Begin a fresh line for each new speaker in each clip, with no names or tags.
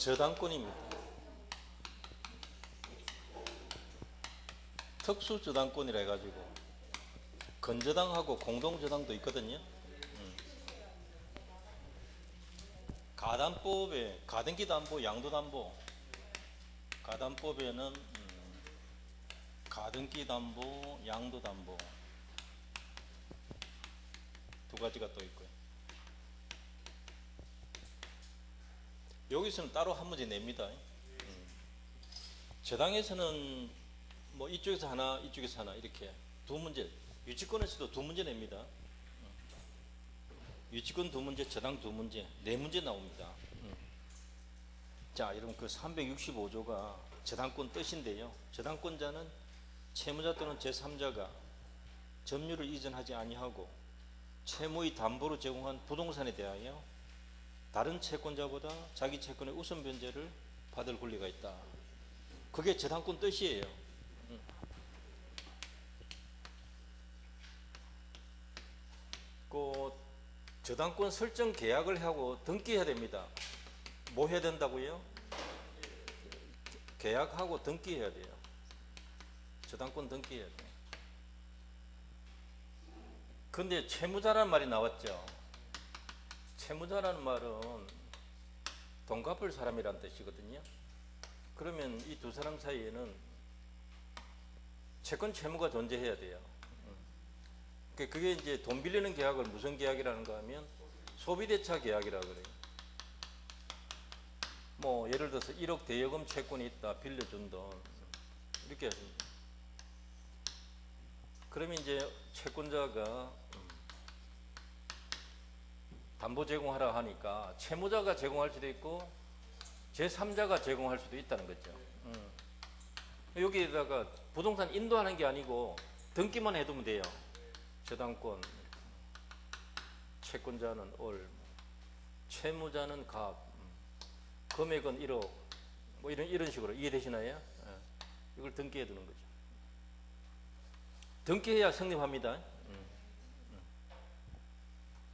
저당권입니다. 특수저당권이라 해가지고 건저당하고 공동저당도 있거든요. 가담법에 가등기담보, 양도담보, 가담법에는 가등기담보, 양도담보 두 가지가 또 있고요. 여기서는 따로 한 문제 냅니다. 저당에서는 뭐 이쪽에서 하나, 이쪽에서 하나 이렇게 두 문제, 유치권에서도 두 문제 냅니다. 유치권 두 문제, 저당 두 문제, 네 문제 나옵니다. 자, 여러분 그 365조가 저당권 뜻인데요. 저당권자는 채무자 또는 제3자가 점유를 이전하지 아니하고 채무의 담보로 제공한 부동산에 대하여 다른 채권자보다 자기 채권의 우선 변제를 받을 권리가 있다. 그게 저당권 뜻이에요. 그 저당권 설정 계약을 하고 등기해야 됩니다. 뭐 해야 된다고요? 계약하고 등기해야 돼요. 저당권 등기해야 돼요. 근데 채무자라는 말이 나왔죠. 채무자라는 말은 돈 갚을 사람이란 뜻이거든요. 그러면 이 두 사람 사이에는 채권 채무가 존재해야 돼요. 그게 이제 돈 빌리는 계약을 무슨 계약이라는가 하면 소비대차 계약이라고 그래요. 뭐 예를 들어서 1억 대여금 채권이 있다, 빌려준 돈 이렇게 하십니다. 그러면 이제 채권자가 담보 제공하라 하니까 채무자가 제공할 수도 있고 제3자가 제공할 수도 있다는 거죠. 여기에다가 부동산 인도하는 게 아니고 등기만 해두면 돼요. 저당권, 채권자는 올, 채무자는 갑, 금액은 1억, 뭐 이런 식으로 이해되시나요? 이걸 등기해 두는 거죠. 등기해야 성립합니다.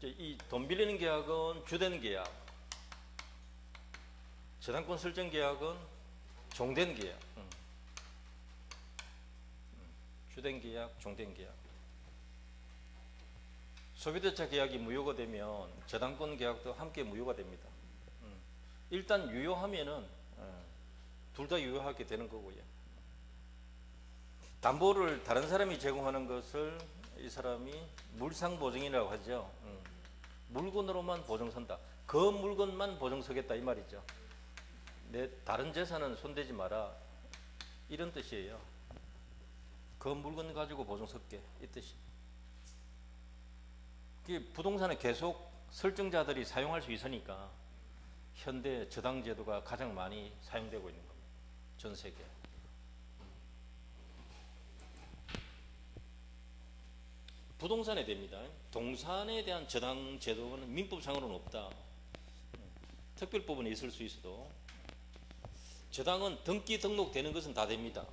이 돈 빌리는 계약은 주된 계약, 저당권 설정 계약은 종된 계약, 주된 계약, 종된 계약. 소비대차 계약이 무효가 되면 저당권 계약도 함께 무효가 됩니다. 일단 유효하면은 둘 다 유효하게 되는 거고요. 담보를 다른 사람이 제공하는 것을 이 사람이 물상보증이라고 하죠. 물건으로만 보증선다. 그 물건만 보증서겠다 이 말이죠. 내 다른 재산은 손대지 마라 이런 뜻이에요. 그 물건 가지고 보증설게 이 뜻이. 부동산은 계속 설정자들이 사용할 수 있으니까 현대 저당제도가 가장 많이 사용되고 있는 겁니다. 전 세계. 부동산에 됩니다. 동산에 대한 저당제도는 민법상으로는 없다. 특별법은 있을 수 있어도 저당은 등기 등록되는 것은 다 됩니다.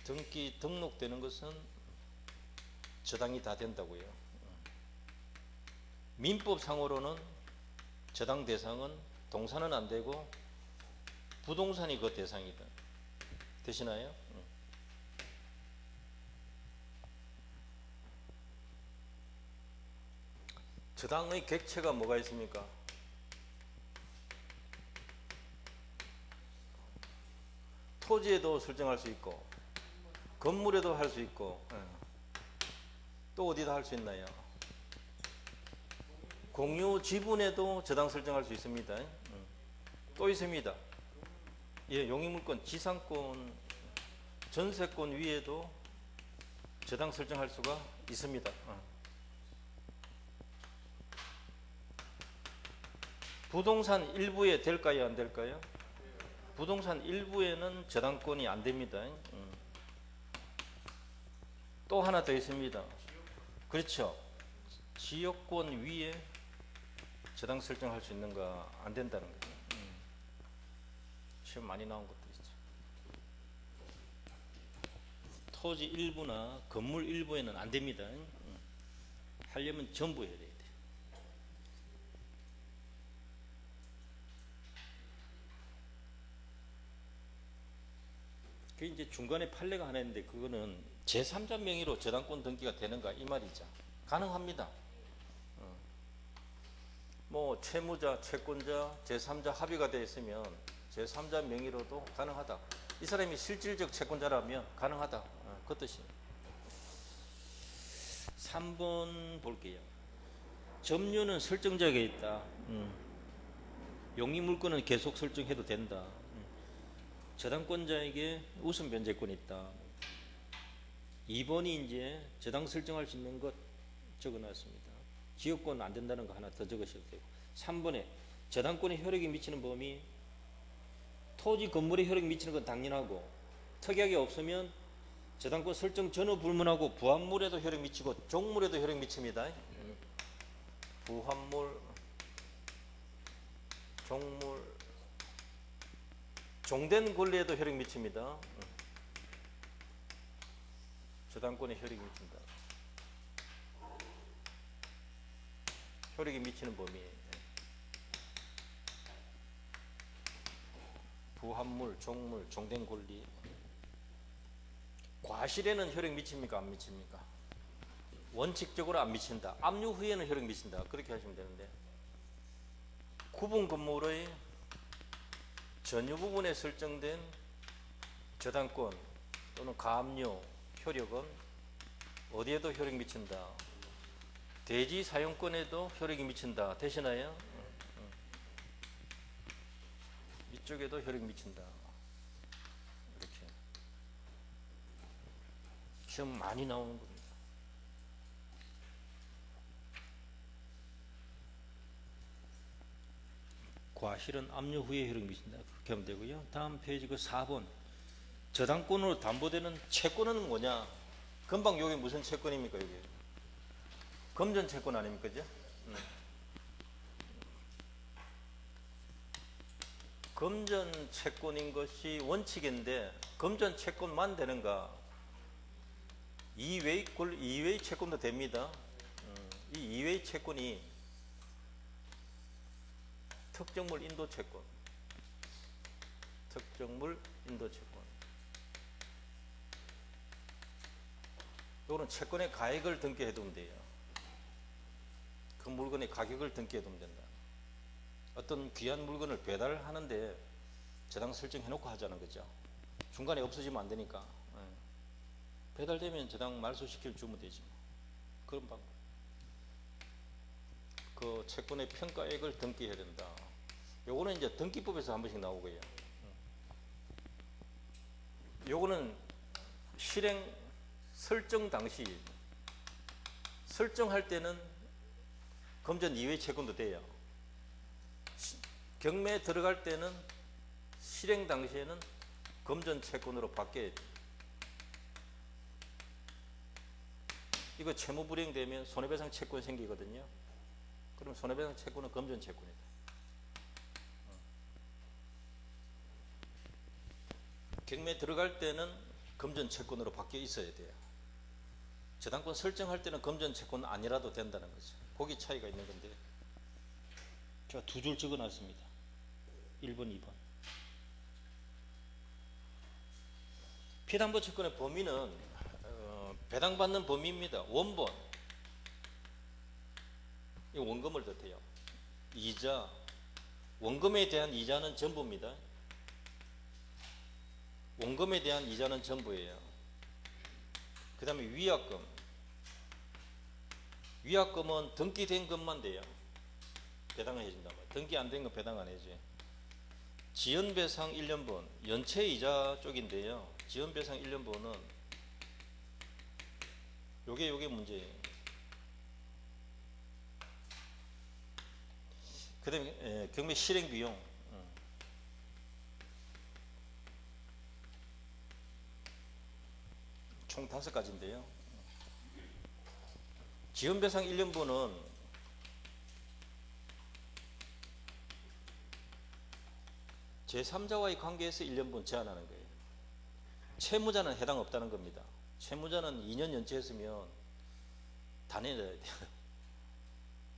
등기 등록되는 것은 저당이 다 된다고요. 민법상으로는 저당 대상은 동산은 안 되고 부동산이 그 대상이다. 되시나요? 저당의 객체가 뭐가 있습니까? 토지에도 설정할 수 있고 건물에도 할 수 있고 또 어디다 할 수 있나요? 공유 지분에도 저당 설정할 수 있습니다. 또 있습니다. 예, 용익물권, 지상권, 전세권 위에도 저당 설정할 수가 있습니다. 부동산 일부에 될까요? 안 될까요? 부동산 일부에는 저당권이 안 됩니다. 또 하나 더 있습니다. 그렇죠. 지역권 위에 저당 설정할 수 있는가 안 된다는 거죠. 시험 많이 나온 것도 있죠. 토지 일부나 건물 일부에는 안 됩니다. 하려면 전부 해야 돼요. 그 이제 중간에 판례가 하나 있는데 그거는 제3자 명의로 저당권 등기가 되는가 이 말이죠. 가능합니다. 뭐 채무자, 채권자, 제3자 합의가 되어 있으면 제3자 명의로도 가능하다. 이 사람이 실질적 채권자라면 가능하다. 그 뜻이에요. 3번 볼게요. 점유는 설정자가 있다. 용의물권은 계속 설정해도 된다. 저당권자에게 우선 변제권이 있다. 2번이 이제 저당 설정할 수 있는 것 적어놨습니다. 기업권 안 된다는 거 하나 더 적으셔도 되고. 3번에 저당권에 효력이 미치는 범위, 토지 건물에 효력이 미치는 건 당연하고 특약이 없으면 저당권 설정 전후 불문하고 부합물에도 효력 미치고 종물에도 효력 미칩니다. 부합물, 종물, 종된 권리에도 효력 미칩니다. 저당권에 효력이 미친다. 효력이 미치는 범위. 부합물, 종물, 종된 권리. 과실에는 효력 미칩니까? 안 미칩니까? 원칙적으로 안 미친다. 압류 후에는 효력 미친다. 그렇게 하시면 되는데 구분 건물의 전유 부분에 설정된 저당권 또는 가압류 효력은 어디에도 효력 미친다. 대지 사용권에도 효력이 미친다. 되시나요? 이쪽에도 효력 미친다. 이렇게 시험 많이 나오는 겁니다. 과실은 압류 후에 효력 미친다. 그렇게 하면 되고요. 다음 페이지 그 4번. 저당권으로 담보되는 채권은 뭐냐? 금방 여기 무슨 채권입니까? 여기 금전 채권 아닙니까? 그죠? 금전 채권인 것이 원칙인데 금전 채권만 되는가? 이외의 채권도 됩니다. 이 이외의 채권이 특정물 인도 채권, 특정물 인도 채권. 이거는 채권의 가액을 등기해 두면 돼요. 그 물건의 가격을 등기해 두면 된다. 어떤 귀한 물건을 배달하는데 저당 설정해 놓고 하자는 거죠. 중간에 없어지면 안 되니까. 배달되면 저당 말소시킬 주면 되지. 그런 방법. 그 채권의 평가액을 등기해야 된다. 요거는 이제 등기법에서 한 번씩 나오고요. 요거는 실행 설정 당시 설정할 때는 금전 이외의 채권도 돼요. 경매에 들어갈 때는 실행 당시에는 금전 채권으로 바뀌어야 돼요. 이거 채무 불이행되면 손해배상 채권 생기거든요. 그럼 손해배상 채권은 금전 채권이다. 경매에 들어갈 때는 금전 채권으로 바뀌어 있어야 돼요. 저당권 설정할 때는 금전 채권 아니라도 된다는 거죠. 거기 차이가 있는 건데 제가 두 줄 적어놨습니다. 1번, 2번. 피담보 채권의 범위는 배당받는 범위입니다. 원본, 이 원금을 뜻해요. 이자, 원금에 대한 이자는 전부입니다. 원금에 대한 이자는 전부예요. 그 다음에 위약금. 위약금은 등기된 것만 돼요. 배당을 해준단 말이에요. 등기 안 된 건 배당 안 해줘요. 지연배상 1년분, 연체이자 쪽인데요. 지연배상 1년분은 요게 문제예요. 그 다음에 경매 실행비용. 총 5가지인데요. 지연배상 1년분은 제3자와의 관계에서 1년분 제한하는 거예요. 채무자는 해당 없다는 겁니다. 채무자는 2년 연체했으면 다 내려야 돼요.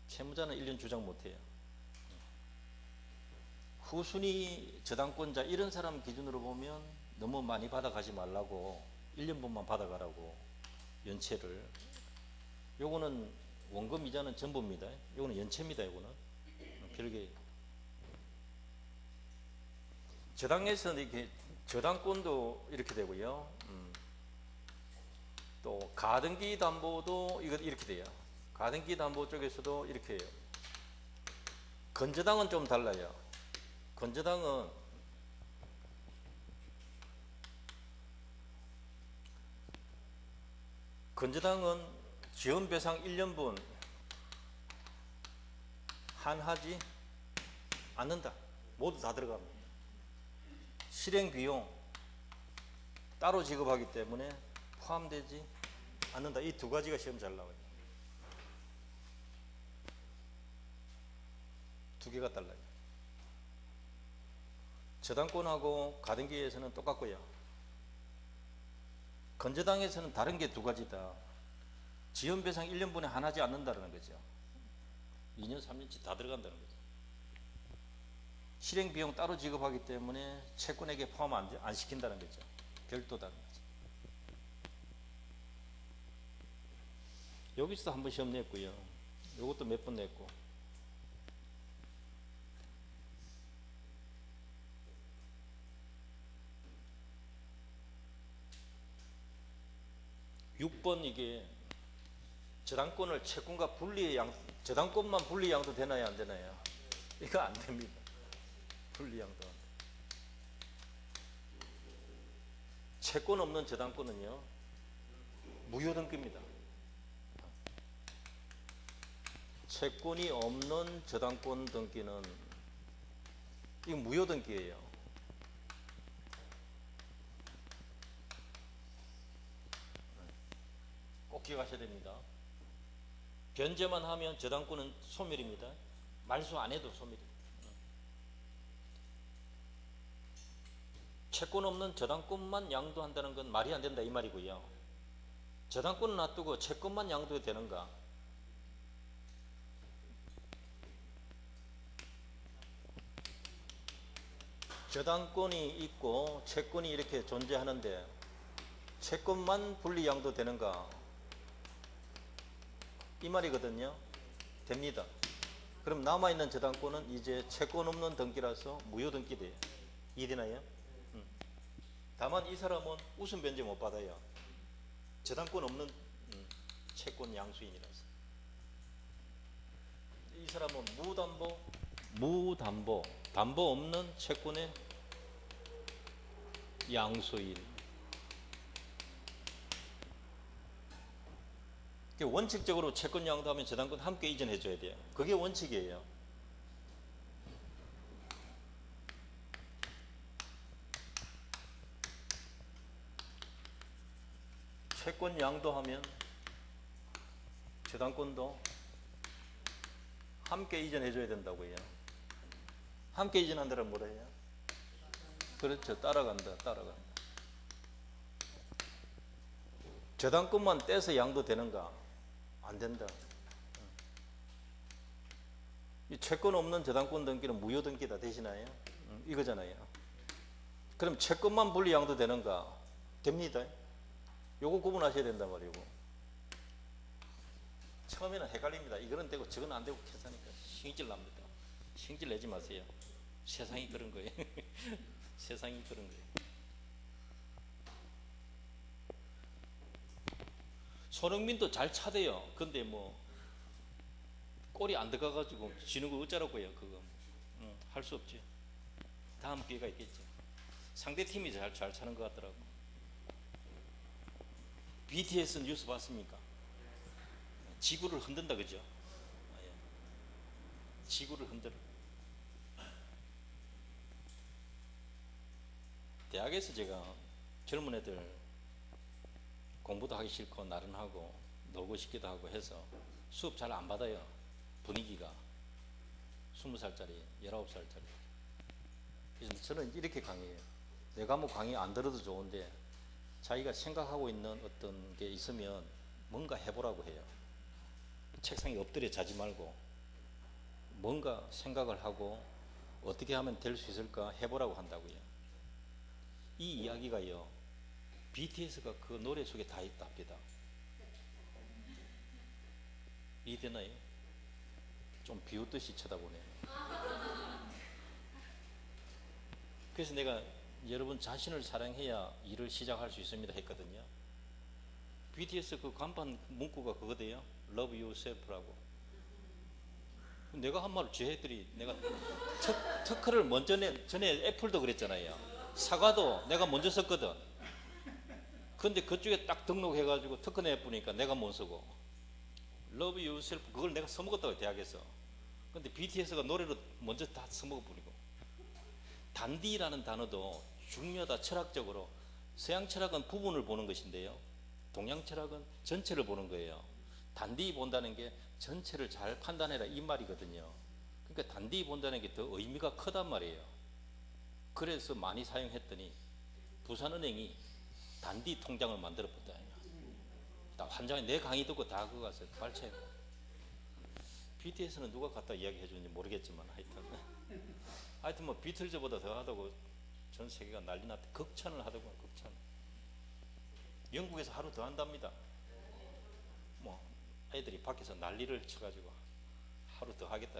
채무자는 1년 주장 못해요. 후순위 저당권자 이런 사람 기준으로 보면 너무 많이 받아가지 말라고 1년분만 받아가라고 연체를. 요거는 원금 이자는 전부입니다. 요거는 연체입니다. 요거는 별개. 저당에서는 이렇게 저당권도 이렇게 되고요. 또 가등기 담보도 이거 이렇게 돼요. 가등기 담보 쪽에서도 이렇게 해요. 건저당은 좀 달라요. 건저당은 지원배상 1년분 한하지 않는다. 모두 다 들어갑니다. 실행비용 따로 지급하기 때문에 포함되지 않는다. 이 두 가지가 시험 잘 나와요. 두 개가 달라요. 저당권하고 가등기에서는 똑같고요. 건저당에서는 다른 게 두 가지다. 지연배상 1년분에 하나지 않는다는 거죠. 2년, 3년치 다 들어간다는 거죠. 실행비용 따로 지급하기 때문에 채권에게 포함 안 시킨다는 거죠. 별도다는 거죠. 여기서 한 번 시험 냈고요. 이것도 몇 번 냈고. 6번 이게 저당권을 채권과 저당권만 분리 양도 되나요, 안 되나요? 이거 안 됩니다. 분리 양도 안 돼. 채권 없는 저당권은요, 무효등기입니다. 채권이 없는 저당권 등기는 이거 무효등기예요. 꼭 기억하셔야 됩니다. 변제만 하면 저당권은 소멸입니다. 말소 안 해도 소멸입니다. 채권 없는 저당권만 양도한다는 건 말이 안 된다 이 말이고요. 저당권은 놔두고 채권만 양도해도 되는가? 저당권이 있고 채권이 이렇게 존재하는데 채권만 분리 양도 되는가? 이 말이거든요. 됩니다. 그럼 남아있는 저당권은 이제 채권 없는 등기라서 무효 등기 돼요. 이해되나요? 다만 이 사람은 우선 변제 못 받아요. 저당권 없는 채권 양수인이라서. 이 사람은 무담보, 담보 없는 채권의 양수인. 원칙적으로 채권 양도하면 저당권 함께 이전해 줘야 돼요. 그게 원칙이에요. 채권 양도하면 저당권도 함께 이전해 줘야 된다고요. 함께 이전한다면 뭐라 해요? 그렇죠. 따라간다. 저당권만 떼서 양도되는가? 안 된다. 이 채권 없는 저당권 등기는 무효 등기다 되시나요? 이거잖아요. 그럼 채권만 분리 양도되는가? 됩니다. 요거 구분하셔야 된단 말이고. 처음에는 헷갈립니다. 이거는 되고 저건 안 되고 계산하니까 신질 납니다. 신질 내지 마세요. 세상이 그런 거예요. 세상이 그런 거예요. 손흥민도 잘 차대요. 근데 뭐 골이 안 들어가가지고 지는 거 어쩌라고요. 그거 할 수 없지. 다음 기회가 있겠죠. 상대 팀이 잘 차는 것 같더라고. BTS 뉴스 봤습니까? 지구를 흔든다 그죠? 지구를 흔들어. 대학에서 제가 젊은 애들 공부도 하기 싫고 나른하고 놀고 싶기도 하고 해서 수업 잘 안 받아요. 분위기가 20살짜리 19살짜리. 그래서 저는 이렇게 강의해요. 내 과목 강의 안 들어도 좋은데 자기가 생각하고 있는 어떤 게 있으면 뭔가 해보라고 해요. 책상에 엎드려 자지 말고 뭔가 생각을 하고 어떻게 하면 될 수 있을까 해보라고 한다고요. 이 이야기가요, BTS가 그 노래 속에 다 있다 합니다. 이해되나요? 좀 비웃듯이 쳐다보네요. 그래서 내가 여러분 자신을 사랑해야 일을 시작할 수 있습니다 했거든요. BTS 그 간판 문구가 그거대요. Love yourself라고. 내가 한 말을 쟤들이 내가 특허를 먼저 전에 애플도 그랬잖아요. 사과도 내가 먼저 썼거든. 근데 그쪽에 딱 등록해가지고 특허 내보니까 내가 못 쓰고 Love yourself 그걸 내가 써먹었다고 대학에서. 근데 BTS가 노래로 먼저 다 써먹어버리고. 단디라는 단어도 중요하다 철학적으로. 서양 철학은 부분을 보는 것인데요, 동양 철학은 전체를 보는 거예요. 단디 본다는 게 전체를 잘 판단해라 이 말이거든요. 그러니까 단디 본다는 게 더 의미가 크단 말이에요. 그래서 많이 사용했더니 부산은행이 단디 통장을 만들어 본다. 다 환장에 내 강의 듣고 다 그거 가서 발췌하고. BTS는 누가 갖다 이야기해 주는지 모르겠지만 하여튼 뭐 비틀즈보다 더 하다고 전 세계가 난리 났다. 극찬을 하더구만. 극찬. 영국에서 하루 더 한답니다. 뭐 애들이 밖에서 난리를 쳐가지고 하루 더 하겠다.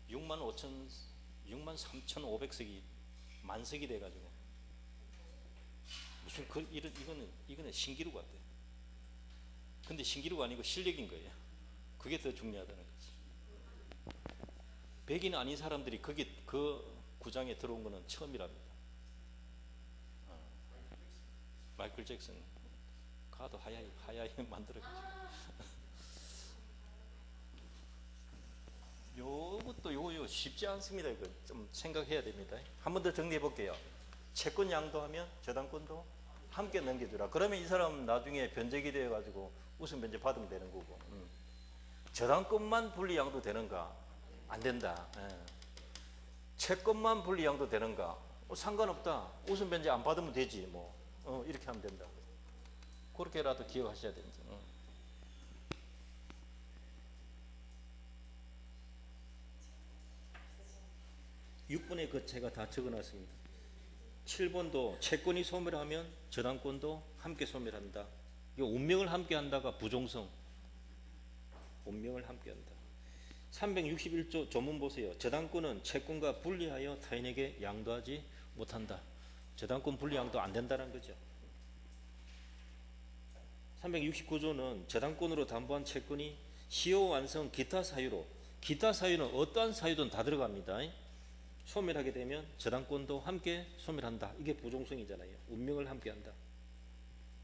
63,500석이 만석이 돼가지고 무슨 이거는 신기루 같아. 근데 신기루가 아니고 실력인 거예요. 그게 더 중요하다는 거지. 백인 아닌 사람들이 그 구장에 들어온 거는 처음이랍니다. 마이클 잭슨 가도 하야히 만들어가지고. 요것도 요거 쉽지 않습니다. 이거 좀 생각해야 됩니다. 한 번 더 정리해 볼게요. 채권 양도하면 저당권도 함께 넘겨주라. 그러면 이 사람 나중에 변제기 되어 가지고 우선 변제 받으면 되는 거고. 저당권만 분리 양도 되는가? 안 된다. 채권만 분리 양도 되는가? 상관없다. 우선 변제 안 받으면 되지 뭐. 이렇게 하면 된다. 그렇게라도 기억하셔야 됩니다. 6번에 그 제가 다 적어놨습니다. 7번도 채권이 소멸하면 저당권도 함께 소멸한다. 이거 운명을 함께 한다가 부종성. 운명을 함께 한다. 361조 조문 보세요. 저당권은 채권과 분리하여 타인에게 양도하지 못한다. 저당권 분리 양도 안 된다는 거죠. 369조는 저당권으로 담보한 채권이 시효 완성 기타 사유로, 기타 사유는 어떠한 사유든 다 들어갑니다. 소멸하게 되면 저당권도 함께 소멸한다. 이게 부종성이잖아요. 운명을 함께 한다.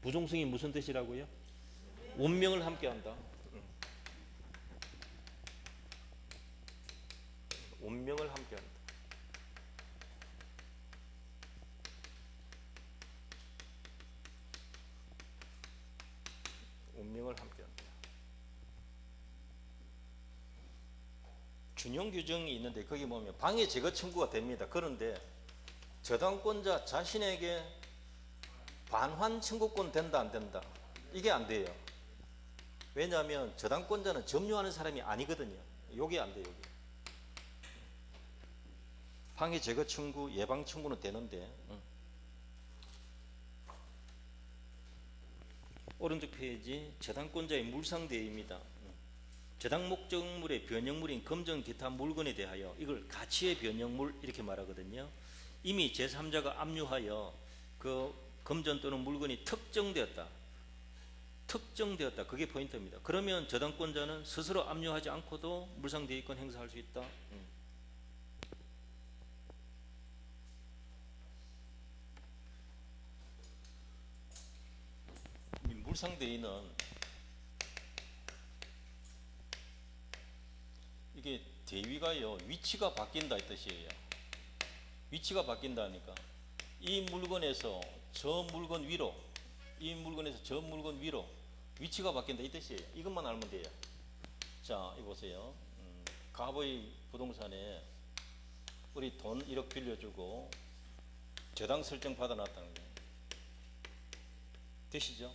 부종성이 무슨 뜻이라고요? 운명을 함께 한다. 운명을 함께 한다. 운명을 함께 한다. 준용 규정이 있는데 거기 보면 방해 제거 청구가 됩니다. 그런데 저당권자 자신에게 반환 청구권 된다 안 된다? 이게 안 돼요. 왜냐하면 저당권자는 점유하는 사람이 아니거든요. 요게 안 돼요. 요게. 방해 제거 청구, 예방 청구는 되는데. 오른쪽 페이지 저당권자의 물상대입니다. 저당 목적물의 변형물인 검정 기타 물건에 대하여 이걸 가치의 변형물 이렇게 말하거든요. 이미 제3자가 압류하여 그 금전 또는 물건이 특정되었다. 그게 포인트입니다. 그러면 저당권자는 스스로 압류하지 않고도 물상대의권 행사할 수 있다. 물상대의는 이게 대위가요 위치가 바뀐다 이 뜻이에요. 위치가 바뀐다니까 이 물건에서 저 물건 위로, 이 물건에서 저 물건 위로 위치가 바뀐다 이 뜻이에요. 이것만 알면 돼요. 자, 이 보세요. 가보이 부동산에 우리 돈 1억 빌려주고 저당 설정 받아놨다는 거예요. 되시죠?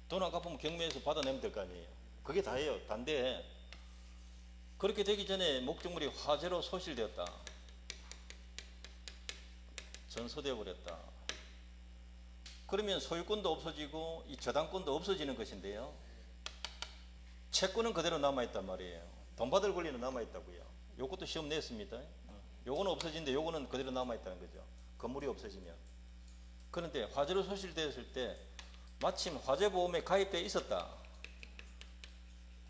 돈 안 갚으면 경매에서 받아내면 될 거 아니에요. 그게 다예요. 단데 그렇게 되기 전에 목적물이 화재로 소실되었다. 전소되어 버렸다. 그러면 소유권도 없어지고 이 저당권도 없어지는 것인데요. 채권은 그대로 남아있단 말이에요. 돈 받을 권리는 남아있다고요. 요것도 시험 냈습니다. 요거는 없어지는데 요거는 그대로 남아있다는 거죠. 건물이 없어지면. 그런데 화재로 소실되었을 때 마침 화재보험에 가입되어 있었다.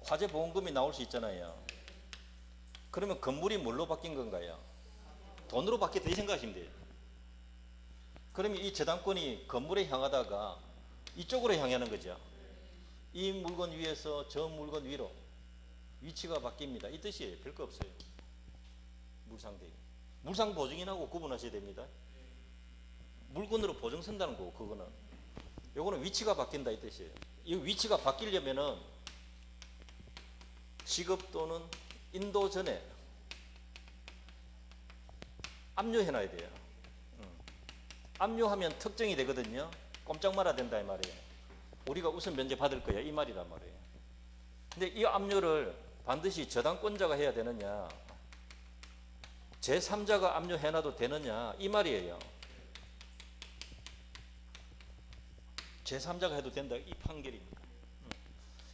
화재보험금이 나올 수 있잖아요. 그러면 건물이 뭘로 바뀐 건가요? 돈으로 바뀌었다 이 생각하시면 돼요. 그러면 이 저당권이 건물에 향하다가 이쪽으로 향하는 거죠. 이 물건 위에서 저 물건 위로 위치가 바뀝니다. 이 뜻이에요. 별거 없어요. 물상대위. 물상보증인하고 구분하셔야 됩니다. 물건으로 보증 선다는 거고 그거는. 요거는 위치가 바뀐다 이 뜻이에요. 이 위치가 바뀌려면은 지급 또는 인도 전에 압류해놔야 돼요. 압류하면 특정이 되거든요. 꼼짝 말아야 된다 이 말이에요. 우리가 우선 면제 받을 거야 이 말이란 말이에요. 근데 이 압류를 반드시 저당권자가 해야 되느냐 제3자가 압류해놔도 되느냐 이 말이에요. 제3자가 해도 된다 이 판결입니다.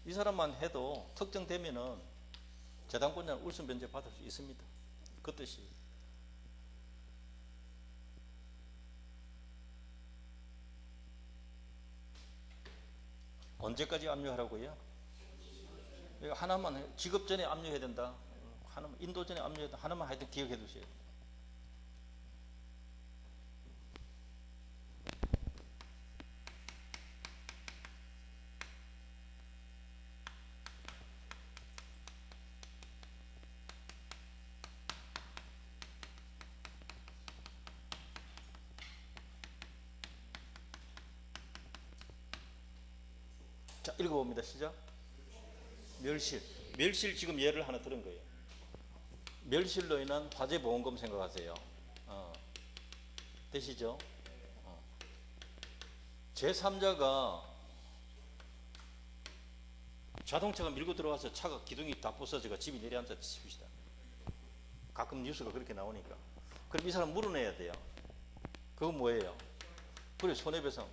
이 사람만 해도 특정되면은 저당권자는 우선 면제 받을 수 있습니다. 그 뜻이. 언제까지 압류하라고요? 하나만 지급 전에 압류해야 된다. 하나만 인도 전에 압류해야 된다. 하나만 하여튼 기억해 두세요. 자, 읽어봅니다. 시작. 멸실. 멸실 지금 예를 하나 들은 거예요. 멸실로 인한 화재보험금 생각하세요. 되시죠? 제3자가 자동차가 밀고 들어와서 차가 기둥이 다 부서져가 집이 내려앉아 칩시다. 가끔 뉴스가 그렇게 나오니까. 그럼 이 사람 물어내야 돼요. 그건 뭐예요? 그래 손해배상.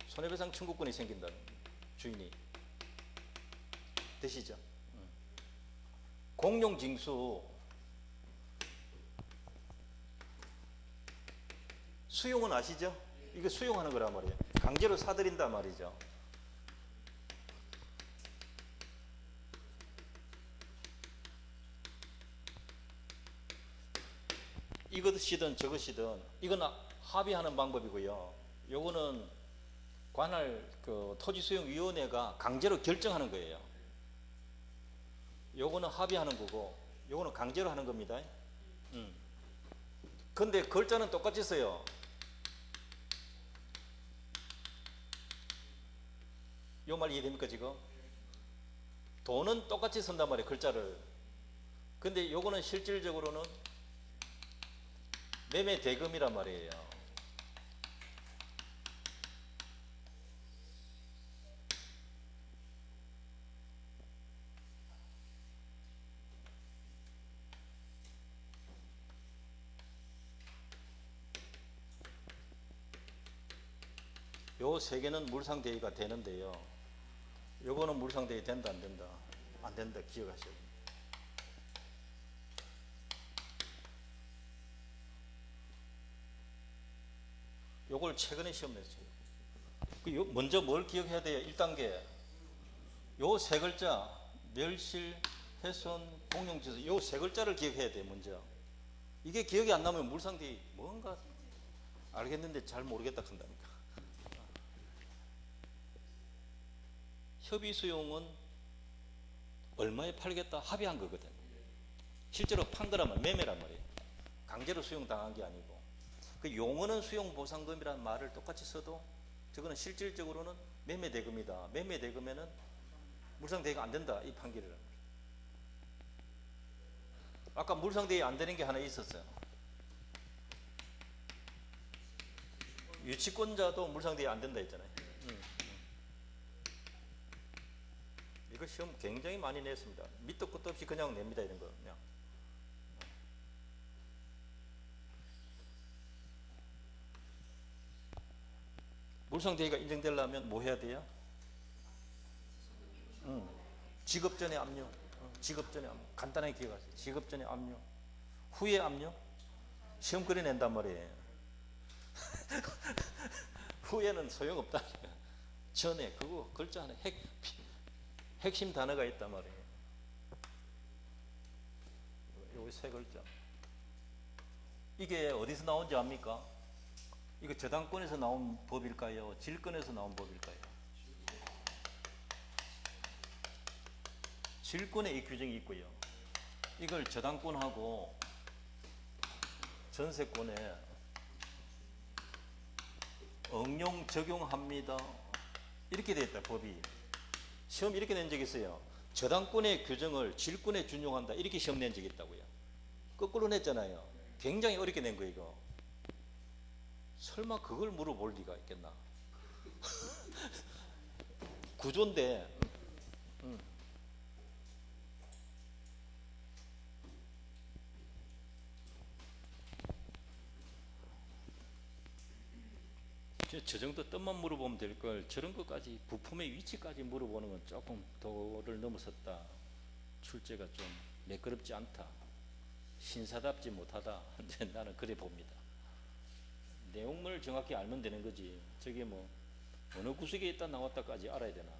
손해배상 청구권이 생긴다는 주인이. 되시죠? 공용징수 수용은 아시죠? 이거 수용하는 거란 말이에요. 강제로 사들인단 말이죠. 이것이든 저것이든 이건 합의하는 방법이고요. 요거는 관할 토지수용위원회가 강제로 결정하는 거예요. 요거는 합의하는 거고 요거는 강제로 하는 겁니다. 근데 글자는 똑같이 써요. 요 말 이해됩니까 지금? 돈은 똑같이 쓴단 말이에요. 글자를. 근데 요거는 실질적으로는 매매 대금이란 말이에요. 요 세 개는 물상대위가 되는데요. 요거는 물상대위 된다 안 된다? 안 된다 기억하셔야 됩니다. 요걸 최근에 시험 냈어요. 먼저 뭘 기억해야 돼요? 1단계 요 세 글자 멸실, 훼손, 공용지수 요 세 글자를 기억해야 돼요. 먼저 이게 기억이 안 나면 물상대위 뭔가 알겠는데 잘 모르겠다 한다니까. 협의 수용은 얼마에 팔겠다 합의한 거거든. 실제로 판 거란 매매란 말이에요. 강제로 수용당한 게 아니고. 그 용어는 수용보상금이라는 말을 똑같이 써도 저거는 실질적으로는 매매대금이다. 매매대금에는 물상대위가 안 된다. 이 판결이란 말이에요. 아까 물상대위 안 되는 게 하나 있었어요. 유치권자도 물상대위 안 된다 했잖아요. 이거 시험 굉장히 많이 냈습니다. 밑도 끝도 없이 그냥 냅니다. 이런 거 그냥. 물상대위가 인정되려면 뭐 해야 돼요? 직업 전에 압류. 직업 전에 압류. 간단하게 기억하세요. 직업 전에 압류. 후에 압류. 시험 그려낸단 말이에요. 후에는 소용없다. 전에 그거 글자 하나 핵심 단어가 있단 말이에요. 여기 세 글자. 이게 어디서 나온지 압니까? 이거 저당권에서 나온 법일까요? 질권에서 나온 법일까요? 질권에 이 규정이 있고요. 이걸 저당권하고 전세권에 응용 적용합니다. 이렇게 되어 있다, 법이. 시험 이렇게 낸 적이 있어요. 저당권의 규정을 질권에 준용한다. 이렇게 시험 낸 적이 있다고요. 거꾸로 냈잖아요. 굉장히 어렵게 낸 거예요, 이거. 설마 그걸 물어볼 리가 있겠나? 구조인데, 저 정도 뜻만 물어보면 될 걸 저런 것까지 부품의 위치까지 물어보는 건 조금 도를 넘어섰다. 출제가 좀 매끄럽지 않다. 신사답지 못하다. 나는 그래 봅니다. 내용을 정확히 알면 되는 거지. 저게 뭐 어느 구석에 있다 나왔다까지 알아야 되나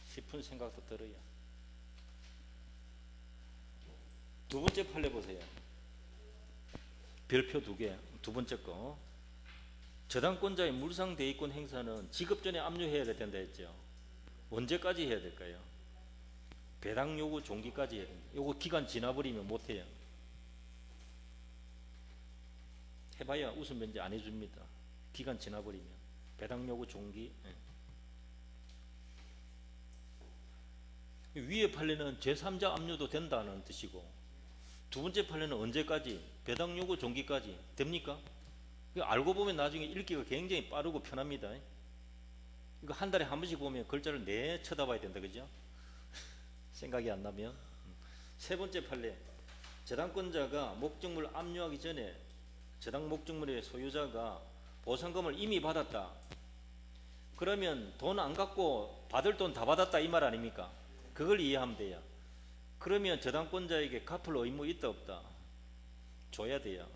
싶은 생각도 들어요. 두 번째 판례 보세요. 별표 2개. 두 번째 거. 저당권자의 물상대위권 행사는 지급 전에 압류해야 된다 했죠. 언제까지 해야 될까요? 배당 요구 종기까지 해야 됩니다. 요거 기간 지나버리면 못해요. 해봐야 우선 면제 안 해줍니다. 기간 지나버리면 배당 요구 종기. 위에 판례는 제3자 압류도 된다는 뜻이고, 두 번째 판례는 언제까지? 배당 요구 종기까지 됩니까? 알고 보면 나중에 읽기가 굉장히 빠르고 편합니다. 이거 한 달에 한 번씩 보면 글자를 내 쳐다봐야 된다, 그죠? 생각이 안 나면. 세 번째 판례, 저당권자가 목적물 압류하기 전에 저당 목적물의 소유자가 보상금을 이미 받았다. 그러면 돈 안 갖고 받을 돈 다 받았다 이 말 아닙니까? 그걸 이해하면 돼요. 그러면 저당권자에게 갚을 의무 있다 없다? 줘야 돼요.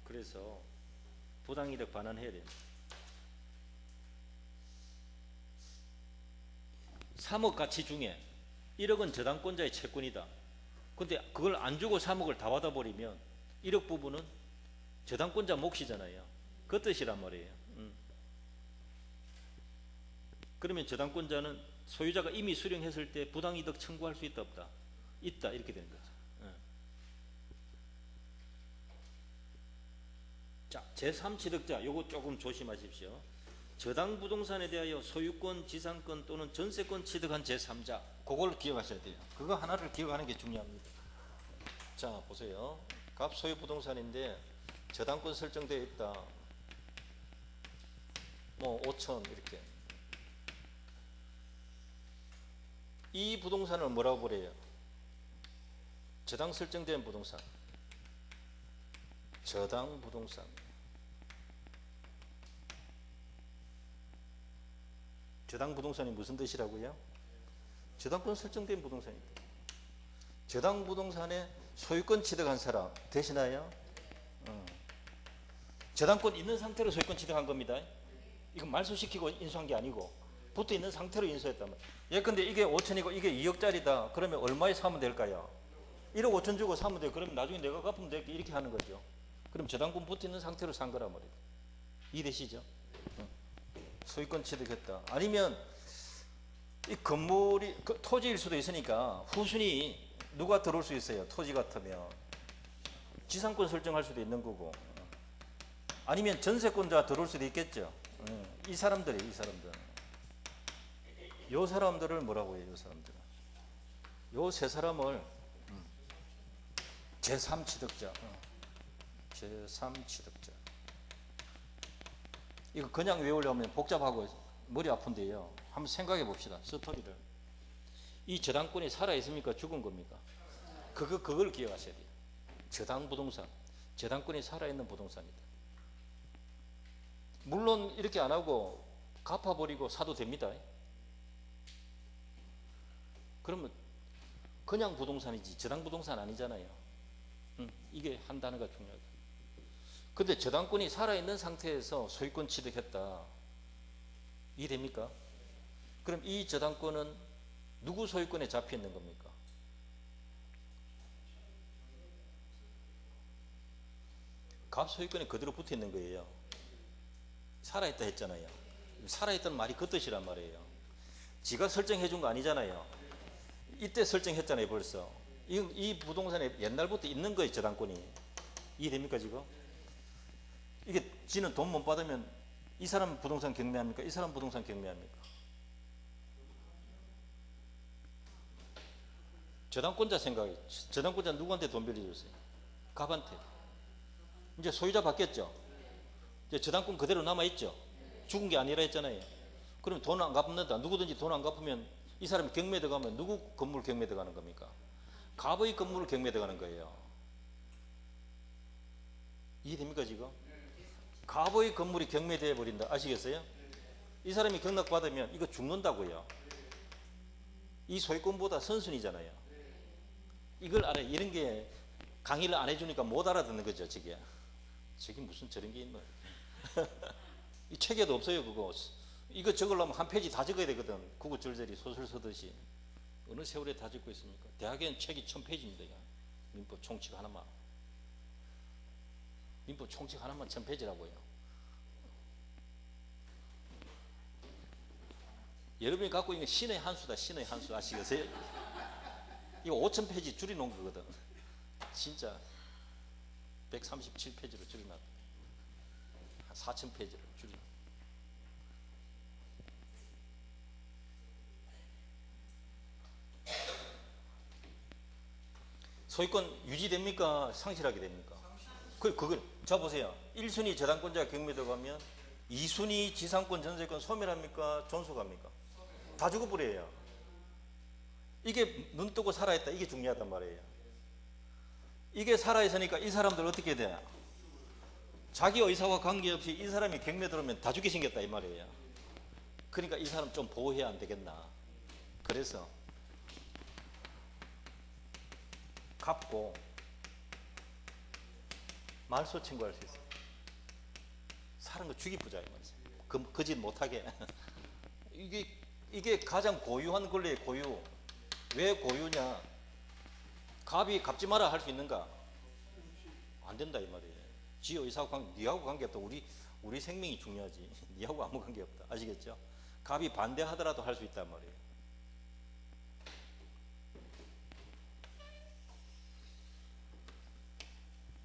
그래서 부당이득 반환해야 됩니다. 3억 가치 중에 1억은 저당권자의 채권이다. 근데 그걸 안 주고 3억을 다 받아버리면 1억 부분은 저당권자 몫이잖아요. 그 뜻이란 말이에요. 그러면 저당권자는 소유자가 이미 수령했을 때 부당이득 청구할 수 있다 없다? 있다, 이렇게 되는 거죠. 자, 제3취득자 요거 조금 조심하십시오. 저당 부동산에 대하여 소유권, 지상권 또는 전세권 취득한 제3자, 그걸 기억하셔야 돼요. 그거 하나를 기억하는 게 중요합니다. 자, 보세요. 갑소유 부동산인데 저당권 설정되어 있다. 뭐 5천 이렇게. 이 부동산을 뭐라고 그래요? 저당 설정된 부동산. 저당 부동산. 저당 부동산이 무슨 뜻이라고요? 저당권 설정된 부동산입니다. 저당 부동산에 소유권 취득한 사람 되시나요? 저당권 있는 상태로 소유권 취득한 겁니다. 이건 말소시키고 인수한 게 아니고 붙어 있는 상태로 인수했단 말이에요. 예컨대 이게 5천이고 이게 2억짜리다. 그러면 얼마에 사면 될까요? 1억 5천 주고 사면 돼요. 그러면 나중에 내가 갚으면 돼. 이렇게 하는 거죠. 그럼 저당권 붙어 있는 상태로 산 거란 말이에요. 이해되시죠? 소유권 취득했다. 아니면 이 건물이 토지일 수도 있으니까 후순위 누가 들어올 수 있어요? 토지 같으면 지상권 설정할 수도 있는 거고, 아니면 전세권자 들어올 수도 있겠죠. 이 사람들이에요. 이 사람들. 요 사람들을 뭐라고 해요? 요 사람들. 요 세 사람을 제3취득자. 제3취득자. 이거 그냥 외우려면 복잡하고 머리 아픈데요. 한번 생각해 봅시다. 스토리를. 이 저당권이 살아있습니까? 죽은 겁니까? 그걸 기억하셔야 돼요. 저당 부동산. 저당권이 살아있는 부동산이다. 물론 이렇게 안 하고 갚아버리고 사도 됩니다. 그러면 그냥 부동산이지 저당 부동산 아니잖아요. 이게 한 단어가 중요하다. 근데 저당권이 살아있는 상태에서 소유권 취득했다. 이해됩니까? 그럼 이 저당권은 누구 소유권에 잡혀 있는 겁니까? 갑 소유권에 그대로 붙어 있는 거예요. 살아있다 했잖아요. 살아있다는 말이 그 뜻이란 말이에요. 지가 설정해 준 거 아니잖아요. 이때 설정했잖아요. 벌써 이 부동산에 옛날부터 있는 거예요. 저당권이. 이해됩니까 지금? 이게 지는 돈 못 받으면 이 사람 부동산 경매합니까? 이 사람 부동산 경매합니까? 저당권자 생각해. 저당권자 누구한테 돈 빌려줬어요? 갑한테. 이제 소유자 바뀌었죠. 이제 저당권 그대로 남아있죠. 죽은 게 아니라 했잖아요. 그럼 돈 안 갚는다. 누구든지 돈 안 갚으면 이 사람이 경매 들어가면 누구 건물 경매 들어가는 겁니까? 갑의 건물을 경매 들어가는 거예요. 이해됩니까 지금? 갑의 건물이 경매되어 버린다. 아시겠어요? 이 사람이 경락받으면 이거 죽는다고요. 이 소유권보다 선순위잖아요. 이걸 알아요. 이런 게 강의를 안 해주니까 못 알아듣는 거죠. 저게 무슨 저런 게 있노. 이 책에도 없어요. 그거 이거 적으려면 한 페이지 다 적어야 되거든. 구구절절히 소설 쓰듯이. 어느 세월에 다 적고 있습니까? 대학에는 책이 1000페이지입니다. 민법 총칙 하나만. 민법 총칙 하나만 1000페이지라고요. 여러분이 갖고 있는 신의 한수다. 신의 한수 아시겠어요? 이거 5000페이지 줄여놓은 거거든. 진짜 137페이지로 줄여놨다. 한 4000페이지를 줄여. 소유권 유지됩니까? 상실하게 됩니까? 그걸 자 보세요. 1순위 저당권자 경매 들어가면 2순위 지상권 전세권 소멸합니까? 존속합니까? 다 죽어버려요. 이게 눈 뜨고 살아있다. 이게 중요하단 말이에요. 이게 살아있으니까 이 사람들 어떻게 돼? 자기 의사와 관계없이 이 사람이 경매 들어오면 다 죽게 생겼다 이 말이에요. 그러니까 이 사람 좀 보호해야 안 되겠나. 그래서 갚고 말소 청구할 수 있어요. 사는 거 죽이부자 이 말이에요. 그 짓 못하게. 이게 가장 고유한 권리의 고유. 왜 고유냐? 갑이 갚지 마라 할 수 있는가? 안 된다 이 말이에요. 지 의사하고 관계, 니하고 관계없다. 우리 생명이 중요하지. 니하고 아무 관계없다. 아시겠죠? 갑이 반대하더라도 할 수 있단 말이에요.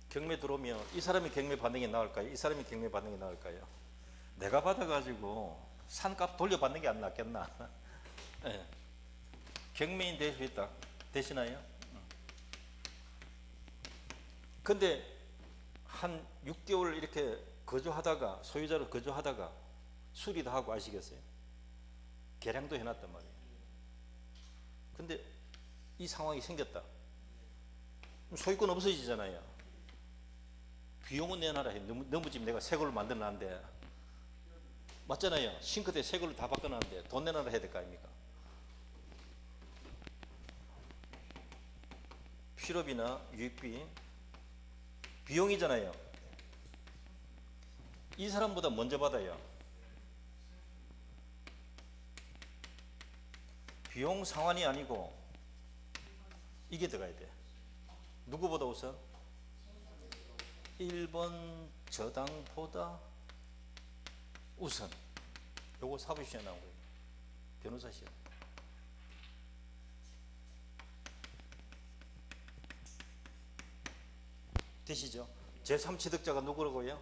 경매 들어오면 이 사람이 경매 받는 게 나을까요? 이 사람이 경매 받는 게 나을까요? 내가 받아가지고 산값 돌려받는 게 안 낫겠나? 네. 경매인 될 수 있다. 되시나요? 근데 한 6개월 이렇게 거주하다가 소유자로 거주하다가 수리도 하고 아시겠어요? 계량도 해놨단 말이에요. 근데 이 상황이 생겼다. 소유권 없어지잖아요. 비용은 내놔라 해. 너무 집 내가 새 걸로 만들어놨는데 맞잖아요. 싱크대 새 걸로 다 바꿔놨는데 돈 내놔라 해야 될 거 아닙니까? 필요비나 유익비 비용이잖아요. 이 사람보다 먼저 받아요. 비용 상환이 아니고 이게 들어가야 돼. 누구보다 우선? 1번 저당보다 우선. 요거 사법시험에 나온 거예요. 변호사 시험. 되시죠? 제3취득자가 누구라고요?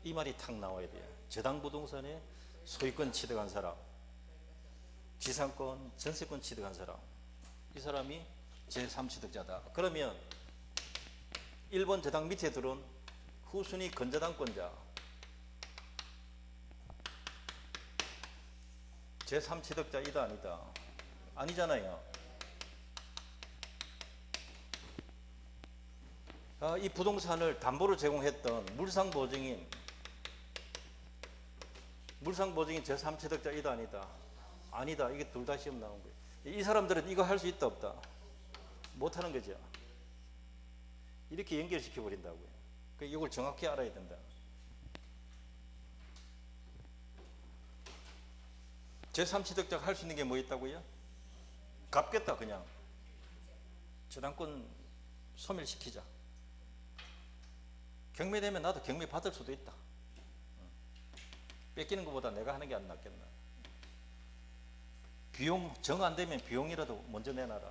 이 말이 탁 나와야 돼요. 저당 부동산에 소유권 취득한 사람, 지상권, 전세권 취득한 사람, 이 사람이 제3취득자다. 그러면 1번 저당 밑에 들어온 후순위 건저당권자, 제3취득자이다 아니다? 아니잖아요. 이 부동산을 담보로 제공했던 물상보증인 제3취득자 이다 아니다? 아니다. 이게 둘 다 시험 나온 거예요. 이 사람들은 이거 할 수 있다 없다? 못하는 거죠. 이렇게 연결시켜 버린다고요. 그러니까 이걸 정확히 알아야 된다. 제3취득자가 할 수 있는 게 뭐 있다고요? 갚겠다. 그냥 저당권 소멸시키자. 경매되면 나도 경매 받을 수도 있다. 뺏기는 것보다 내가 하는 게 안 낫겠나. 비용 정 안 되면 비용이라도 먼저 내놔라.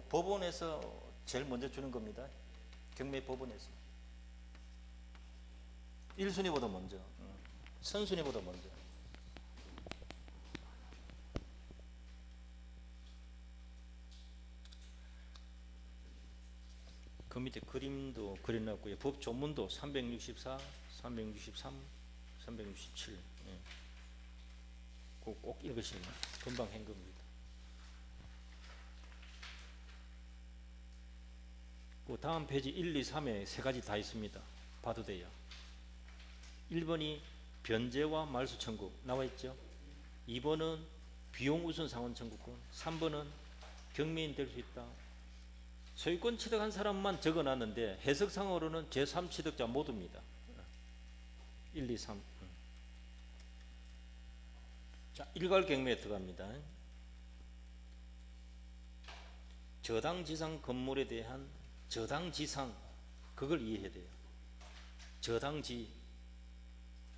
법원에서 제일 먼저 주는 겁니다. 경매 법원에서 1순위보다 먼저, 선순위보다 먼저. 그 밑에 그림도 그려놨고요. 법 조문도 364, 363, 367. 예. 꼭 읽으시면 금방 한 겁니다. 그 다음 페이지 1, 2, 3에 세 가지 다 있습니다. 봐도 돼요. 1번이 변제와 말소 청구 나와 있죠. 2번은 비용 우선 상환 청구권, 3번은 경매인 될 수 있다. 소유권 취득한 사람만 적어놨는데 해석상으로는 제3취득자 모두입니다. 1, 2, 3. 자, 일괄경매에 들어갑니다. 저당지상 건물에 대한 저당지상, 그걸 이해해야 돼요.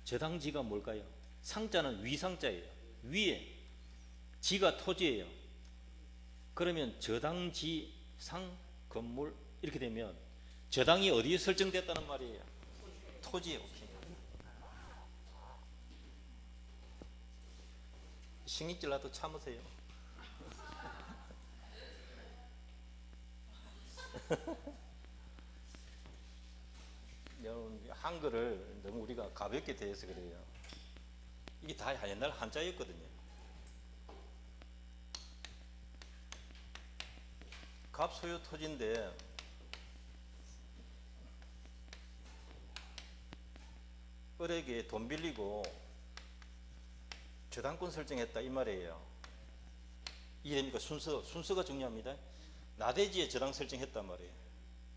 저당지가 뭘까요? 상자는 위상자예요. 위에 지가 토지예요. 그러면 저당지상 건물 이렇게 되면 저당이 어디에 설정됐다는 말이에요? 토지에. 오케이. 신경질라도 참으세요. 여러분, 한글을 너무 우리가 가볍게 대해서 그래요. 이게 다 옛날 한자였거든요. 갑소유 토지인데 을에게 돈 빌리고 저당권 설정했다 이 말이에요. 이해됩니까? 순서가 중요합니다. 나대지에 저당 설정했단 말이에요.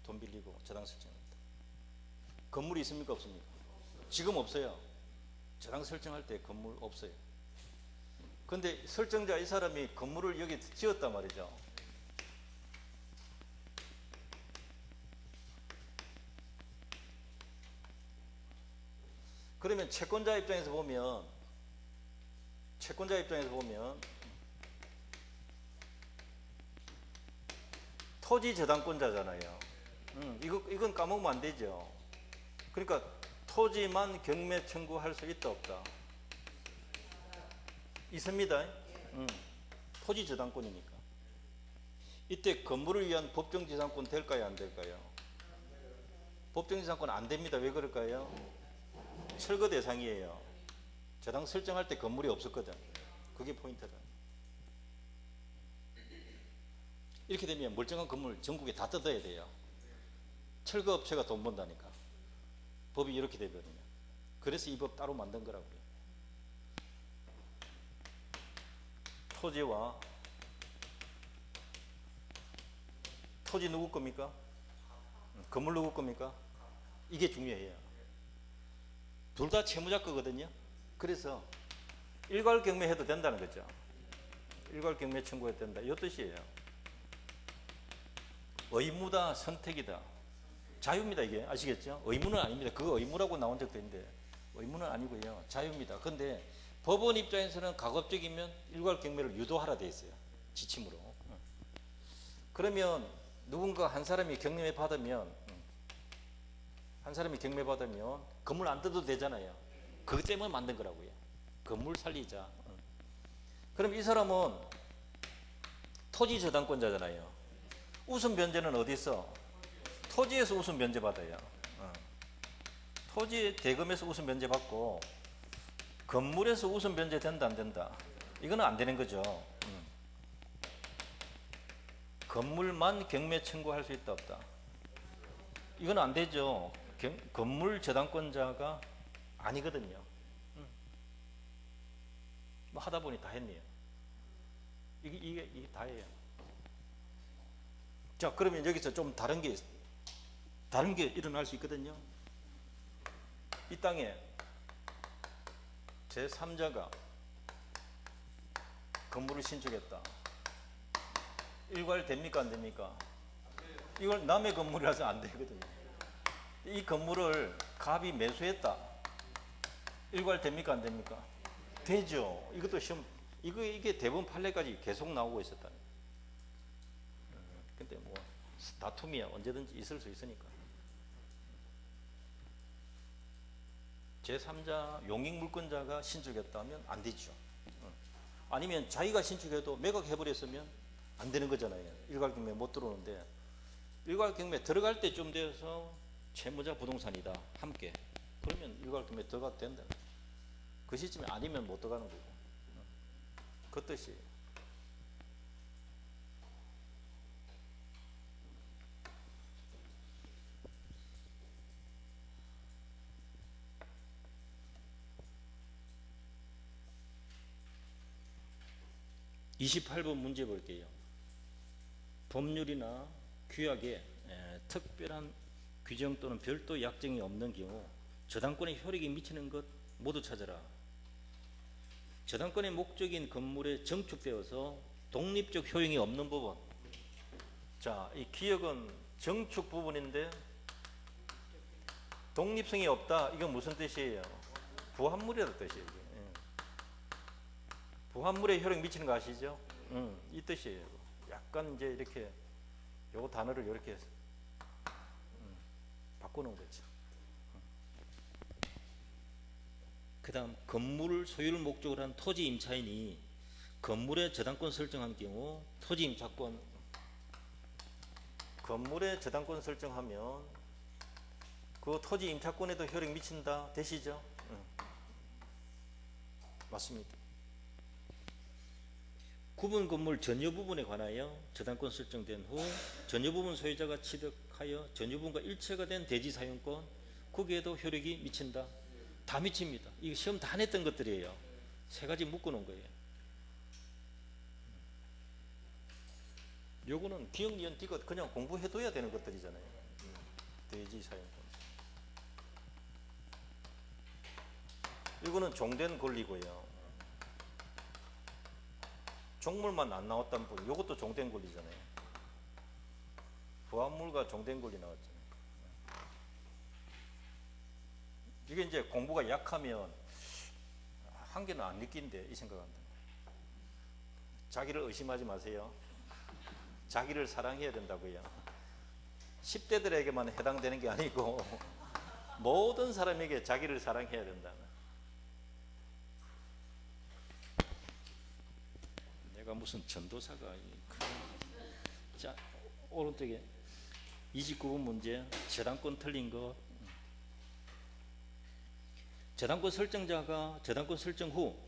돈 빌리고 저당 설정했다. 건물이 있습니까? 없습니까? 지금 없어요. 저당 설정할 때 건물 없어요. 근데 설정자 이 사람이 건물을 여기 지었단 말이죠. 그러면 채권자 입장에서 보면 토지 저당권자잖아요. 이건 까먹으면 안 되죠. 그러니까 토지만 경매 청구할 수 있다 없다? 있습니다. 토지 저당권이니까. 이때 건물을 위한 법정지상권 될까요 안 될까요? 법정지상권 안 됩니다. 왜 그럴까요? 철거 대상이에요. 저당 설정할 때 건물이 없었거든. 그게 포인트다. 이렇게 되면 멀쩡한 건물 전국에 다 뜯어야 돼요. 철거업체가 돈 번다니까. 법이 이렇게 되거든요. 그래서 이 법 따로 만든 거라고요. 토지 누구 겁니까? 건물 누구 겁니까? 이게 중요해요. 둘 다 채무자 거거든요. 그래서 일괄 경매해도 된다는 거죠. 일괄 경매 청구해도 된다. 이 뜻이에요. 의무다, 선택이다. 자유입니다. 이게 아시겠죠? 의무는 아닙니다. 그거 의무라고 나온 적도 있는데 의무는 아니고요. 자유입니다. 근데 법원 입장에서는 가급적이면 일괄 경매를 유도하라 돼 있어요. 지침으로. 그러면 누군가 한 사람이 경매 받으면 건물 안 뜯어도 되잖아요. 그것 때문에 만든 거라고요. 건물 살리자. 그럼 이 사람은 토지 저당권자잖아요. 우선 변제는 어디 있어? 토지에서 우선 변제 받아요. 토지 대금에서 우선 변제 받고 건물에서 우선 변제 된다 안 된다? 이거는 안 되는 거죠. 건물만 경매 청구할 수 있다 없다? 이건 안 되죠. 건물 저당권자가 아니거든요. 뭐 하다 보니 다 했네요. 이게 다예요. 자, 그러면 여기서 좀 다른 게 일어날 수 있거든요. 이 땅에 제3자가 건물을 신축했다. 일괄 됩니까 안 됩니까? 이걸 남의 건물이라서 안 되거든요. 이 건물을 갑이 매수했다. 일괄 됩니까 안 됩니까? 되죠. 이것도 시험 이게 대부분 판례까지 계속 나오고 있었다. 근데 뭐 다툼이야 언제든지 있을 수 있으니까. 제3자 용익 물권자가 신축했다면 안 되죠. 아니면 자기가 신축해도 매각해버렸으면 안 되는 거잖아요. 일괄경매 못 들어오는데 일괄경매 들어갈 때쯤 돼서 채무자 부동산이다 함께 그러면 일괄경매 들어가도 된다. 그 시점에 아니면 못 들어가는 거고 그 뜻이에요. (28번) 문제 볼게요. 법률이나 규약에 특별한 규정 또는 별도 약정이 없는 경우 저당권에 효력이 미치는 것 모두 찾아라. 저당권의 목적인 건물에 정축되어서 독립적 효용이 없는 부분. 자, 이 기역은 정축 부분인데 독립성이 없다. 이건 무슨 뜻이에요? 부합물이라는 뜻이에요. 부합물에 효력 미치는 거 아시죠? 이 뜻이에요. 약간 이제 이렇게 요 단어를 이렇게 바꾸는 거죠. 그 다음 건물을 소유를 목적으로 한 토지 임차인이 건물에 저당권 설정한 경우 토지 임차권 건물에 저당권 설정하면 그 토지 임차권에도 효력 미친다 되시죠? 맞습니다. 구분 건물 전유 부분에 관하여 저당권 설정된 후 전유 부분 소유자가 취득하여 전유 부분과 일체가 된 대지 사용권 거기에도 효력이 미친다. 다 미칩니다. 이거 시험 다 냈던 것들이에요. 세 가지 묶어놓은 거예요. 요거는 기억, 니은, 디귿 그냥 공부해둬야 되는 것들이잖아요. 대지 사용권. 이거는 종된 권리고요. 종물만 안 나왔다는 분, 이것도 종된 권리잖아요. 부합물과 종된 권리 나왔잖아요. 이게 이제 공부가 약하면 한 개는 안 느낀대 이 생각한다. 자기를 의심하지 마세요. 자기를 사랑해야 된다고요. 10대들에게만 해당되는 게 아니고 모든 사람에게 자기를 사랑해야 된다. 내가 무슨 전도사가. 자, 오른쪽에 29번 문제 저당권 틀린 거. 저당권 설정자가 저당권 설정 후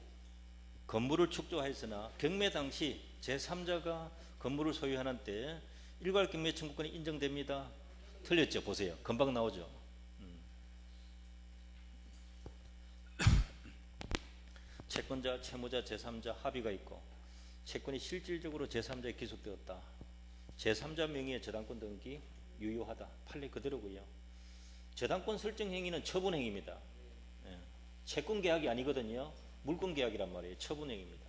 건물을 축조하였으나 경매 당시 제3자가 건물을 소유하는 때 일괄 경매 청구권이 인정됩니다. 틀렸죠? 보세요. 금방 나오죠. 채권자, 채무자, 제3자 합의가 있고 채권이 실질적으로 제3자에 기속되었다. 제3자 명의의 저당권 등기 유효하다. 판례 그대로고요. 저당권 설정 행위는 처분 행위입니다. 채권 계약이 아니거든요. 물권 계약이란 말이에요. 처분 행위입니다.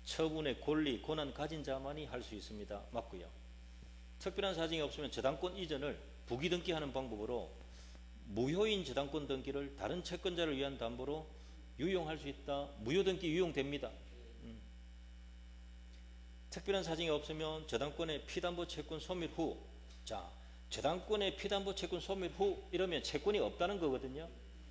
처분의 권리, 권한 가진 자만이 할 수 있습니다. 맞고요. 특별한 사정이 없으면 저당권 이전을 부기 등기하는 방법으로 무효인 저당권 등기를 다른 채권자를 위한 담보로 유용할 수 있다. 무효 등기 유용됩니다. 특별한 사정이 없으면 저당권의 피담보 채권 소멸 후, 자, 저당권의 피담보 채권 소멸 후 이러면 채권이 없다는 거거든요.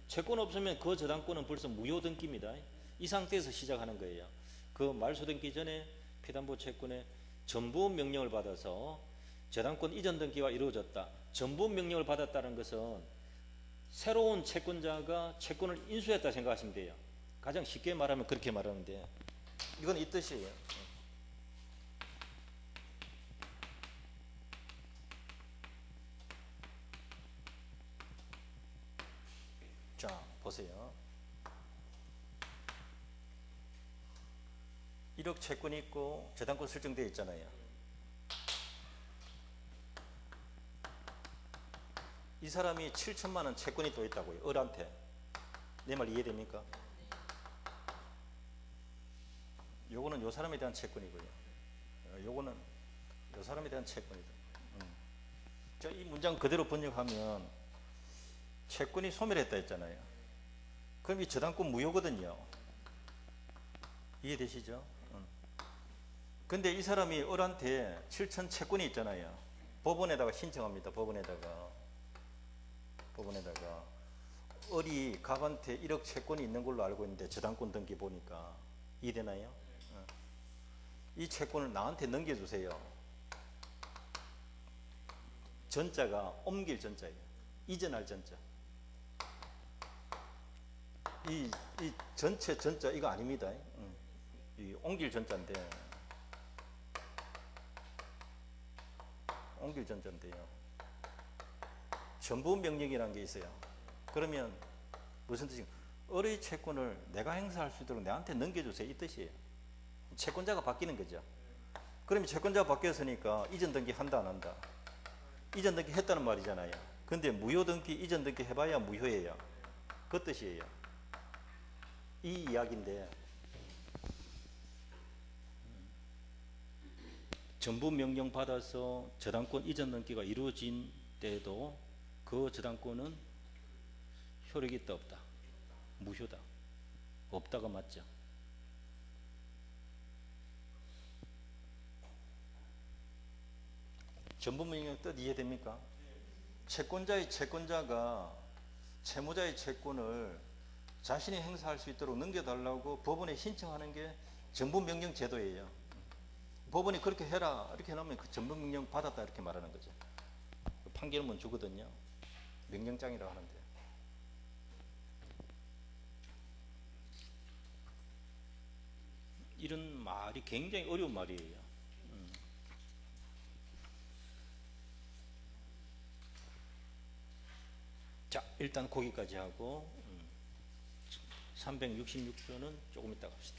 채권 없으면 그 저당권은 벌써 무효 등기입니다. 이 상태에서 시작하는 거예요. 그 말소 등기 전에 피담보 채권의 전부 명령을 받아서 저당권 이전 등기가 이루어졌다. 전부 명령을 받았다는 것은 새로운 채권자가 채권을 인수했다 생각하시면 돼요. 가장 쉽게 말하면 그렇게 말하는데 이건 이 뜻이에요. 1억 채권이 있고 저당권 설정되어 있잖아요. 이 사람이 7천만 원 채권이 또 있다고요. 을한테. 내 말 이해됩니까? 요거는 요 사람에 대한 채권이고요. 요거는 요 사람에 대한 채권이다. 자, 이 문장 그대로 번역하면 채권이 소멸했다 했잖아요. 그럼 이 저당권 무효거든요. 이해되시죠? 근데 이 사람이 을한테 7천 채권이 있잖아요. 법원에다가 신청합니다. 법원에다가 을이 갑한테 1억 채권이 있는 걸로 알고 있는데 저당권 등기 보니까 이해되나요? 이 채권을 나한테 넘겨주세요. 전자가 옮길 전자예요. 이전할 전자. 이 전체 전자 이거 아닙니다. 이 옮길 전자인데, 옮길 전자인데요. 전부 명령이라는 게 있어요. 그러면 무슨 뜻인가? 을의 채권을 내가 행사할 수 있도록 내한테 넘겨주세요. 이 뜻이에요. 채권자가 바뀌는 거죠. 그러면 채권자가 바뀌었으니까 이전 등기 한다 안 한다? 이전 등기 했다는 말이잖아요. 근데 무효 등기, 이전 등기 해봐야 무효예요. 그 뜻이에요. 이 이야기인데, 전부 명령 받아서 저당권 이전 등기가 이루어진 때에도 그 저당권은 효력이 있다 없다? 무효다. 없다가 맞죠. 전부 명령 뜻 이해됩니까? 채권자의 채권자가 채무자의 채권을 자신이 행사할 수 있도록 넘겨달라고 법원에 신청하는 게 전부 명령 제도예요. 법원이 그렇게 해라 이렇게 해놓으면 그 전부 명령 받았다 이렇게 말하는 거죠. 판결문 주거든요. 명령장이라고 하는데. 이런 말이 굉장히 어려운 말이에요. 자, 일단 거기까지 하고 366조는 조금 이따 갑시다.